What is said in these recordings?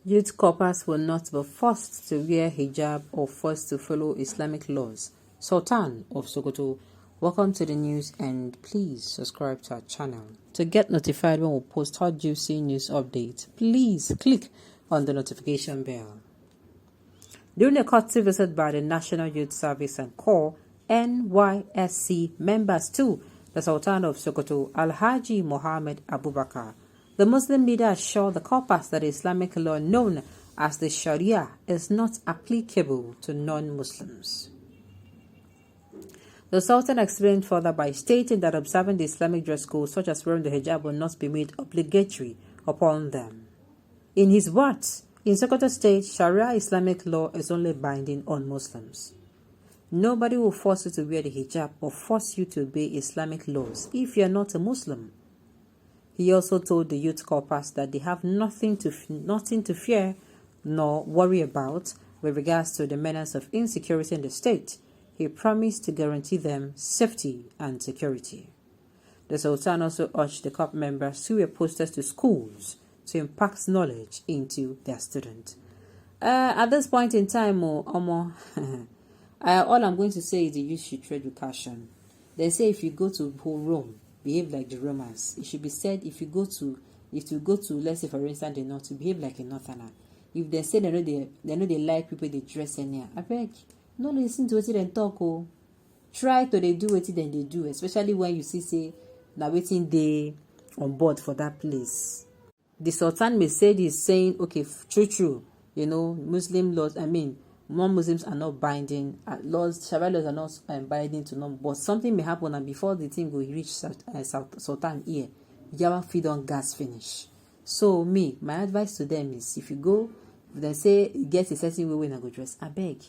Youth corpers will not be forced to wear hijab or forced to follow Islamic laws. Sultan of Sokoto, welcome to the news and please subscribe to our channel. To get notified when we post hot juicy news updates, please click on the notification bell. During a courtesy visit by the National Youth Service and Corps NYSC members to the Sultan of Sokoto, Alhaji Mohammed Abubakar, the Muslim leader assured the corpus that the Islamic law known as the Sharia is not applicable to non-Muslims. The Sultan explained further by stating that observing the Islamic dress code such as wearing the hijab will not be made obligatory upon them. In his words, in Sokoto State, Sharia Islamic law is only binding on Muslims. Nobody will force you to wear the hijab or force you to obey Islamic laws if you are not a Muslim. He also told the youth corpus that they have nothing to fear nor worry about with regards to the menace of insecurity in the state. He promised to guarantee them safety and security. The Sultan also urged the corps members who were posted to schools to impart knowledge into their students. At this point in time, all I'm going to say is the youth should tread with caution. They say if you go to Rome, behave like the Romans. It should be said if you go to, let's say for instance, the north, to behave like a northerner. If they say they know they like people they dress anyhow, I beg, no listen to what they talk. Oh, try to they do what then they do, especially when you see say now waiting they on board for that place. The Sultan may say this saying, okay, true, Muslim laws. I mean, non-Muslims are not binding laws. Sharia laws are not binding to non. But something may happen, and before the thing will reach Sultan ear, Yawa feed on gas finish. So my advice to them is, if they say get a certain way when I go dress, I beg.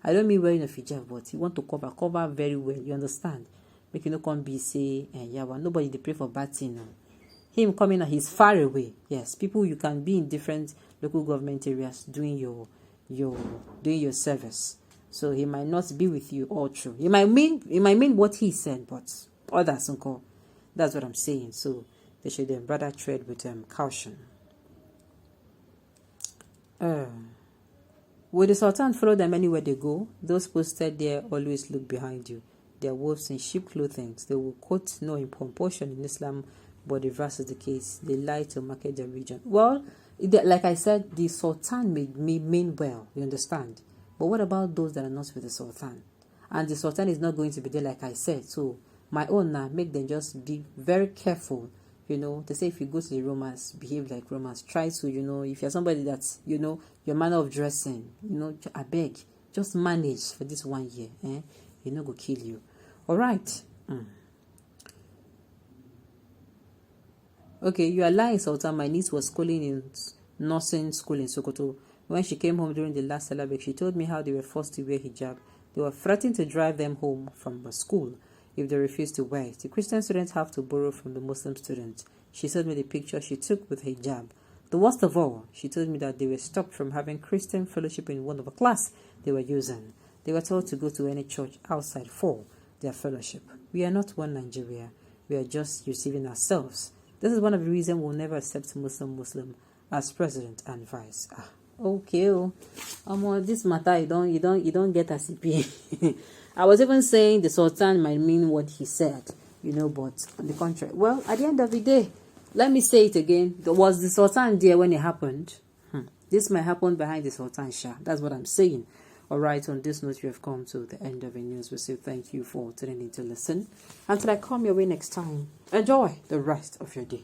I don't mean wearing a hijab, but you want to cover very well. You understand? Make you no come be say Yawa. Nobody they pray for bad thing now. Him coming, he's far away. Yes, people you can be in different local government areas doing your service, so he might not be with you all through. He might mean what he said, but others don't call. That's what I'm saying. So they should then rather tread with caution. Will the Sultan follow them anywhere they go? Those posted there always look behind you. They are wolves in sheep clothing. They will quote no in proportion in Islam, but the reverse is the case. They lie to market their region. Well, like I said, the Sultan may mean well, you understand? But what about those that are not with the Sultan? And the Sultan is not going to be there, like I said. So my own now, make them just be very careful. They say if you go to the Romans, behave like Romans. Try to, if you're somebody that's, your manner of dressing, I beg, just manage for this 1 year. Go kill you. All right. Okay, you are lying, Sultan. My niece was schooling in nursing school in Sokoto. When she came home during the last celebrate, she told me how they were forced to wear hijab. They were threatening to drive them home from the school if they refused to wear it. The Christian students have to borrow from the Muslim students. She showed me the picture she took with hijab. The worst of all, she told me that they were stopped from having Christian fellowship in one of the class they were using. They were told to go to any church outside for their fellowship. We are not one Nigeria. We are just receiving ourselves. This is one of the reasons we'll never accept Muslim as president and vice. Okay. This matter you don't get a CP. I was even saying the Sultan might mean what he said, but on the contrary. Well, at the end of the day, let me say it again. Was the Sultan there when it happened? This might happen behind the Sultan Shah. That's what I'm saying. All right, on this note, we have come to the end of the news. We say thank you for tuning in to listen. Until I come your way next time, enjoy the rest of your day.